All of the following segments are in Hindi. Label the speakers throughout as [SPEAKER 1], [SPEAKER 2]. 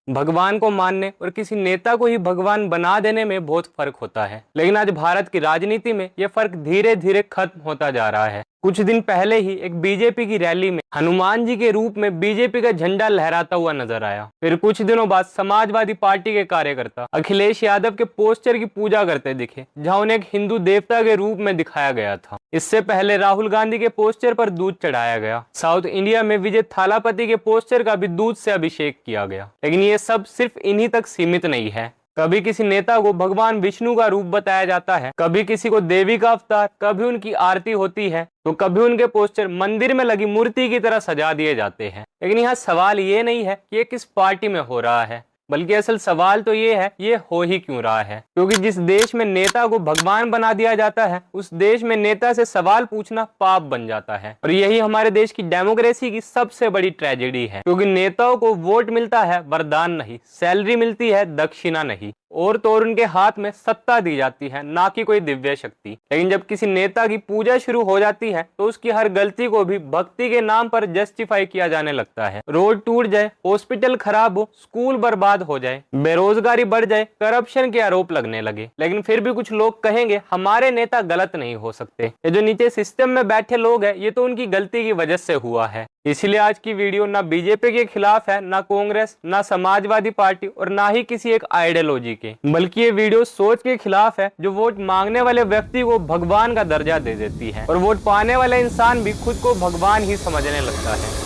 [SPEAKER 1] भगवान को मानने और किसी नेता को ही भगवान बना देने में बहुत फर्क होता है, लेकिन आज भारत की राजनीति में यह फर्क धीरे धीरे खत्म होता जा रहा है। कुछ दिन पहले ही एक बीजेपी की रैली में हनुमान जी के रूप में बीजेपी का झंडा लहराता हुआ नजर आया। फिर कुछ दिनों बाद समाजवादी पार्टी के कार्यकर्ता अखिलेश यादव के पोस्टर की पूजा करते दिखे, जहां उन्हें एक हिंदू देवता के रूप में दिखाया गया था। इससे पहले राहुल गांधी के पोस्टर पर दूध चढ़ाया गया। साउथ इंडिया में विजय थालापति के पोस्टर का भी दूध से अभिषेक किया गया। लेकिन ये सब सिर्फ इन्हीं तक सीमित नहीं है। कभी किसी नेता को भगवान विष्णु का रूप बताया जाता है, कभी किसी को देवी का अवतार, कभी उनकी आरती होती है, तो कभी उनके पोस्टर मंदिर में लगी मूर्ति की तरह सजा दिए जाते हैं। लेकिन यहाँ सवाल ये नहीं है कि ये किस पार्टी में हो रहा है, बल्कि असल सवाल तो ये है ये हो ही क्यों रहा है। क्योंकि जिस देश में नेता को भगवान बना दिया जाता है, उस देश में नेता से सवाल पूछना पाप बन जाता है। और यही हमारे देश की डेमोक्रेसी की सबसे बड़ी ट्रेजेडी है। क्योंकि नेताओं को वोट मिलता है वरदान नहीं, सैलरी मिलती है दक्षिणा नहीं, और तो और उनके हाथ में सत्ता दी जाती है, ना कि कोई दिव्य शक्ति। लेकिन जब किसी नेता की पूजा शुरू हो जाती है तो उसकी हर गलती को भी भक्ति के नाम पर जस्टिफाई किया जाने लगता है। रोड टूट जाए, हॉस्पिटल खराब हो, स्कूल बर्बाद हो जाए, बेरोजगारी बढ़ जाए, करप्शन के आरोप लगने लगे, लेकिन फिर भी कुछ लोग कहेंगे हमारे नेता गलत नहीं हो सकते। ये जो नीचे सिस्टम में बैठे लोग हैं, ये तो उनकी गलती की वजह से हुआ है। इसलिए आज की वीडियो ना बीजेपी के खिलाफ है, ना कांग्रेस, ना समाजवादी पार्टी, और ना ही किसी एक आइडियोलॉजी के, बल्कि ये वीडियो सोच के खिलाफ है जो वोट मांगने वाले व्यक्ति को भगवान का दर्जा दे देती है, और वोट पाने वाला इंसान भी खुद को भगवान ही समझने लगता है।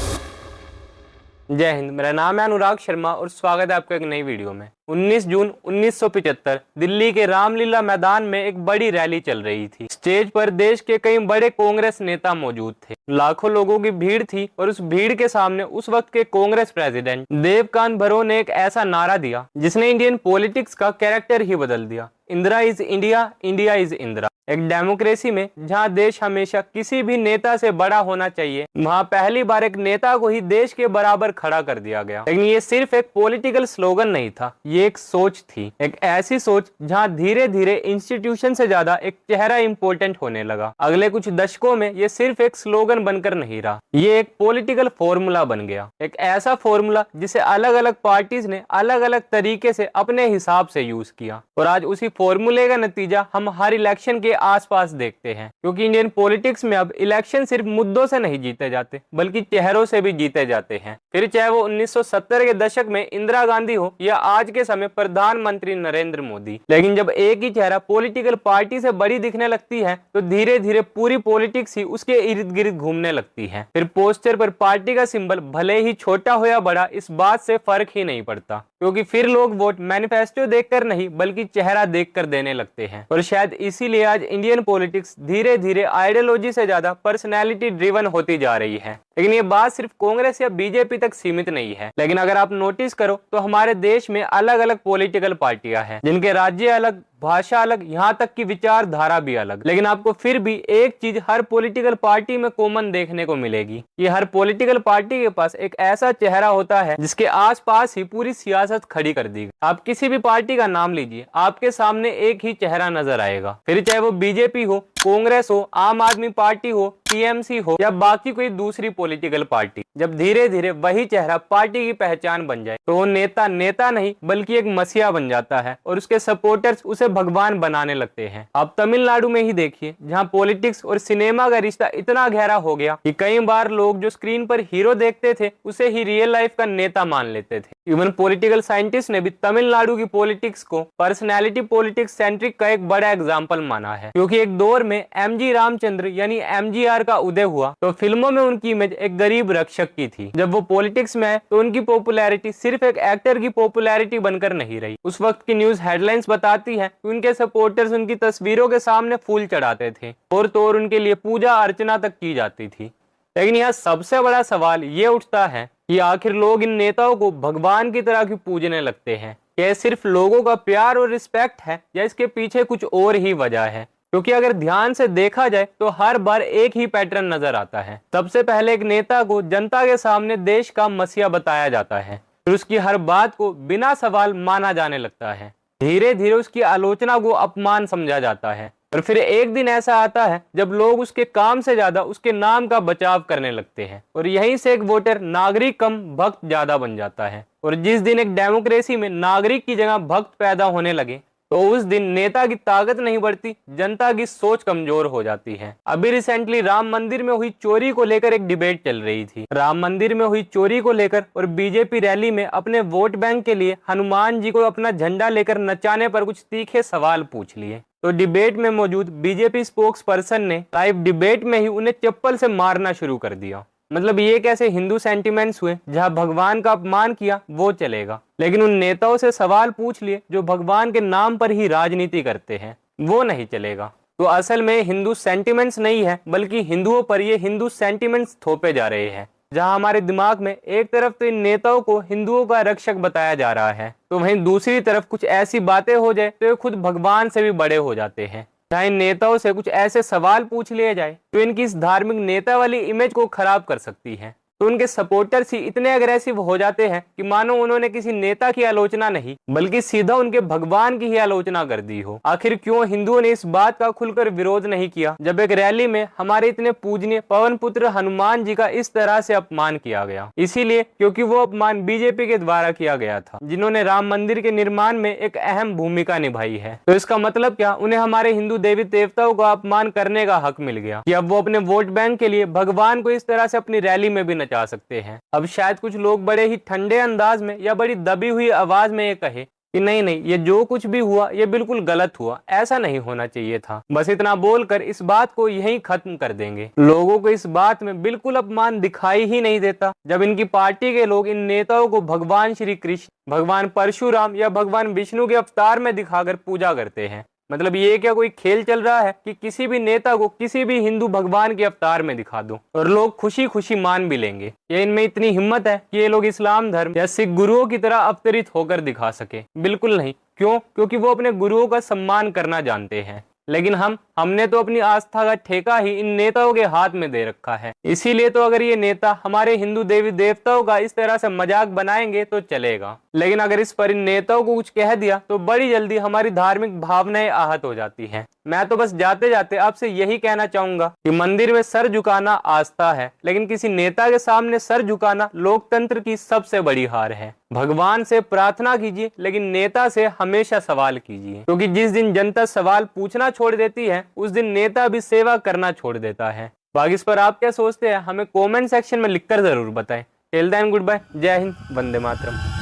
[SPEAKER 1] जय हिंद, मेरा नाम है अनुराग शर्मा और स्वागत है आपका एक नई वीडियो में। 19 जून 1975 दिल्ली के रामलीला मैदान में एक बड़ी रैली चल रही थी। स्टेज पर देश के कई बड़े कांग्रेस नेता मौजूद थे। लाखों लोगों की भीड़ थी और उस भीड़ के सामने उस वक्त के कांग्रेस प्रेसिडेंट देवकांत भरो ने एक ऐसा नारा दिया जिसने इंडियन पॉलिटिक्स का कैरेक्टर ही बदल दिया। Indira is India, India is Indira. एक डेमोक्रेसी में जहां देश हमेशा किसी भी नेता से बड़ा होना चाहिए, वहां पहली बार एक नेता को ही देश के बराबर खड़ा कर दिया गया। लेकिन ये सिर्फ एक पॉलिटिकल स्लोगन नहीं था, ये एक सोच थी। एक ऐसी सोच जहां धीरे धीरे इंस्टीट्यूशन से ज्यादा एक चेहरा इंपॉर्टेंट होने लगा। अगले कुछ दशकों में ये सिर्फ एक स्लोगन बनकर नहीं रहा, ये एक पॉलिटिकल फॉर्मूला बन गया। एक ऐसा फॉर्मूला जिसे अलग अलग पार्टीज ने अलग अलग तरीके से अपने हिसाब से यूज किया, और आज उसी फॉर्मूले का नतीजा हम हर इलेक्शन के आसपास देखते हैं। क्योंकि इंडियन पॉलिटिक्स में अब इलेक्शन सिर्फ मुद्दों से नहीं जीते जाते, बल्कि चेहरों से भी जीते जाते हैं। फिर चाहे वो 1970 के दशक में इंदिरा गांधी हो या आज के समय प्रधानमंत्री नरेंद्र मोदी, लेकिन जब एक ही चेहरा पॉलिटिकल पार्टी से बड़ी दिखने लगती है तो धीरे धीरे पूरी पॉलिटिक्स ही उसके इर्द गिर्द घूमने लगती है। फिर पोस्टर पर पार्टी का सिंबल भले ही छोटा हो या बड़ा, इस बात से फर्क ही नहीं पड़ता, क्योंकि फिर लोग वोट मैनिफेस्टो देखकर नहीं बल्कि चेहरा देखकर देने लगते हैं। और शायद इसीलिए आज इंडियन पॉलिटिक्स धीरे धीरे आइडियोलॉजी से ज्यादा पर्सनैलिटी ड्रिवन होती जा रही है। लेकिन ये बात सिर्फ कांग्रेस या बीजेपी तक सीमित नहीं है। लेकिन अगर आप नोटिस करो तो हमारे देश में अलग अलग पॉलिटिकल पार्टियां हैं, जिनके राज्य अलग, भाषा अलग, यहाँ तक की विचारधारा भी अलग। लेकिन आपको फिर भी एक चीज हर पॉलिटिकल पार्टी में कॉमन देखने को मिलेगी कि हर पॉलिटिकल पार्टी के पास एक ऐसा चेहरा होता है जिसके आसपास ही पूरी सियासत खड़ी कर दी। आप किसी भी पार्टी का नाम लीजिए, आपके सामने एक ही चेहरा नजर आएगा। फिर चाहे वो बीजेपी हो, कांग्रेस हो, आम आदमी पार्टी हो, टीएमसी हो या बाकी कोई दूसरी पॉलिटिकल पार्टी, जब धीरे धीरे वही चेहरा पार्टी की पहचान बन जाए तो वो नेता नेता नहीं बल्कि एक मसीहा बन जाता है, और उसके सपोर्टर्स उसे भगवान बनाने लगते हैं। आप तमिलनाडु में ही देखिए, जहां पॉलिटिक्स और सिनेमा का रिश्ता इतना गहरा हो गया कि कई बार लोग जो स्क्रीन पर हीरो देखते थे उसे ही रियल लाइफ का नेता मान लेते थे। इवन पॉलिटिकल साइंटिस्ट ने भी तमिलनाडु की पॉलिटिक्स को पर्सनैलिटी पॉलिटिक्स सेंट्रिक का एक बड़ा एग्जाम्पल माना है। क्योंकि एक दौर में एमजी रामचंद्र यानी एमजीआर का उदय हुआ तो फिल्मों में उनकी इमेज एक गरीब रक्षक की थी। जब वो पॉलिटिक्स में आए तो उनकी पॉपुलैरिटी सिर्फ एक एक्टर की पॉपुलैरिटी बनकर नहीं रही। उस वक्त की न्यूज हेडलाइंस बताती है कि उनके सपोर्टर्स उनकी तस्वीरों के सामने फूल चढ़ाते थे, और तो और उनके लिए पूजा अर्चना तक की जाती थी। लेकिन यहाँ सबसे बड़ा सवाल ये उठता है कि आखिर लोग इन नेताओं को भगवान की तरह क्यों पूजने लगते हैं? क्या सिर्फ लोगों का प्यार और रिस्पेक्ट है या इसके पीछे कुछ और ही वजह है? क्योंकि अगर ध्यान से देखा जाए तो हर बार एक ही पैटर्न नजर आता है। सबसे पहले एक नेता को जनता के सामने देश का मसीहा बताया जाता है, फिर उसकी हर बात को बिना सवाल माना जाने लगता है। धीरे धीरे उसकी आलोचना को अपमान समझा जाता है, और फिर एक दिन ऐसा आता है जब लोग उसके काम से ज्यादा उसके नाम का बचाव करने लगते हैं, और यहीं से एक वोटर नागरिक कम भक्त ज्यादा बन जाता है। और जिस दिन एक डेमोक्रेसी में नागरिक की जगह भक्त पैदा होने लगे तो उस दिन नेता की ताकत नहीं बढ़ती, जनता की सोच कमजोर हो जाती है। अभी रिसेंटली राम मंदिर में हुई चोरी को लेकर एक डिबेट चल रही थी। राम मंदिर में हुई चोरी को लेकर और बीजेपी रैली में अपने वोट बैंक के लिए हनुमान जी को अपना झंडा लेकर नचाने पर कुछ तीखे सवाल पूछ लिए। तो डिबेट में मौजूद बीजेपी स्पोक्स पर्सन ने लाइव डिबेट में ही उन्हें चप्पल से मारना शुरू कर दिया। मतलब ये कैसे हिंदू सेंटिमेंट्स हुए? जहां भगवान का अपमान किया वो चलेगा, लेकिन उन नेताओं से सवाल पूछ लिए जो भगवान के नाम पर ही राजनीति करते हैं, वो नहीं चलेगा। तो असल में हिंदू सेंटिमेंट्स नहीं है, बल्कि हिंदुओं पर ये हिंदू सेंटिमेंट्स थोपे जा रहे हैं। जहां हमारे दिमाग में एक तरफ तो इन नेताओं को हिंदुओं का रक्षक बताया जा रहा है, तो वहीं दूसरी तरफ कुछ ऐसी बातें हो जाए तो ये खुद भगवान से भी बड़े हो जाते हैं। चाहे नेताओं से कुछ ऐसे सवाल पूछ लिए जाए तो इनकी इस धार्मिक नेता वाली इमेज को खराब कर सकती है। तो उनके सपोर्टर्स ही इतने अग्रेसिव हो जाते हैं कि मानो उन्होंने किसी नेता की आलोचना नहीं बल्कि सीधा उनके भगवान की ही आलोचना कर दी हो। आखिर क्यों हिंदुओं ने इस बात का खुलकर विरोध नहीं किया जब एक रैली में हमारे इतने पूजनीय पवन पुत्र हनुमान जी का इस तरह से अपमान किया गया? इसीलिए क्योंकि वो अपमान बीजेपी के द्वारा किया गया था, जिन्होंने राम मंदिर के निर्माण में एक अहम भूमिका निभाई है। तो इसका मतलब क्या? उन्हें हमारे हिंदू देवी देवताओं का अपमान करने का हक मिल गया कि अब वो अपने वोट बैंक के लिए भगवान को इस तरह से अपनी रैली में भी जा सकते हैं। अब शायद कुछ लोग बड़े ही ठंडे अंदाज में या बड़ी दबी हुई आवाज में ये कहे कि नहीं नहीं, ये जो कुछ भी हुआ ये बिल्कुल गलत हुआ, ऐसा नहीं होना चाहिए था। बस इतना बोलकर इस बात को यहीं खत्म कर देंगे। लोगों को इस बात में बिल्कुल अपमान दिखाई ही नहीं देता जब इनकी पार्टी के लोग इन नेताओं को भगवान श्री कृष्ण, भगवान परशुराम या भगवान विष्णु के अवतार में दिखाकर पूजा करते हैं। मतलब ये क्या कोई खेल चल रहा है कि किसी भी नेता को किसी भी हिंदू भगवान के अवतार में दिखा दो और लोग खुशी खुशी मान भी लेंगे? ये इनमें इतनी हिम्मत है कि ये लोग इस्लाम धर्म या सिख गुरुओं की तरह अवतरित होकर दिखा सके? बिल्कुल नहीं। क्यों? क्योंकि वो अपने गुरुओं का सम्मान करना जानते हैं। लेकिन हमने तो अपनी आस्था का ठेका ही इन नेताओं के हाथ में दे रखा है। इसीलिए तो अगर ये नेता हमारे हिंदू देवी देवताओं का इस तरह से मजाक बनाएंगे तो चलेगा, लेकिन अगर इस पर इन नेताओं को कुछ कह दिया तो बड़ी जल्दी हमारी धार्मिक भावनाएं आहत हो जाती हैं। मैं तो बस जाते जाते आपसे यही कहना चाहूंगा कि मंदिर में सर झुकाना आस्था है, लेकिन किसी नेता के सामने सर झुकाना लोकतंत्र की सबसे बड़ी हार है। भगवान से प्रार्थना कीजिए, लेकिन नेता से हमेशा सवाल कीजिए, क्योंकि जिस दिन जनता सवाल पूछना छोड़ देती है उस दिन नेता भी सेवा करना छोड़ देता है। बाकी इस पर आप क्या सोचते हैं हमें कमेंट सेक्शन में लिखकर जरूर बताएं। टिल देन गुड बाय, जय हिंद, वंदे मातरम।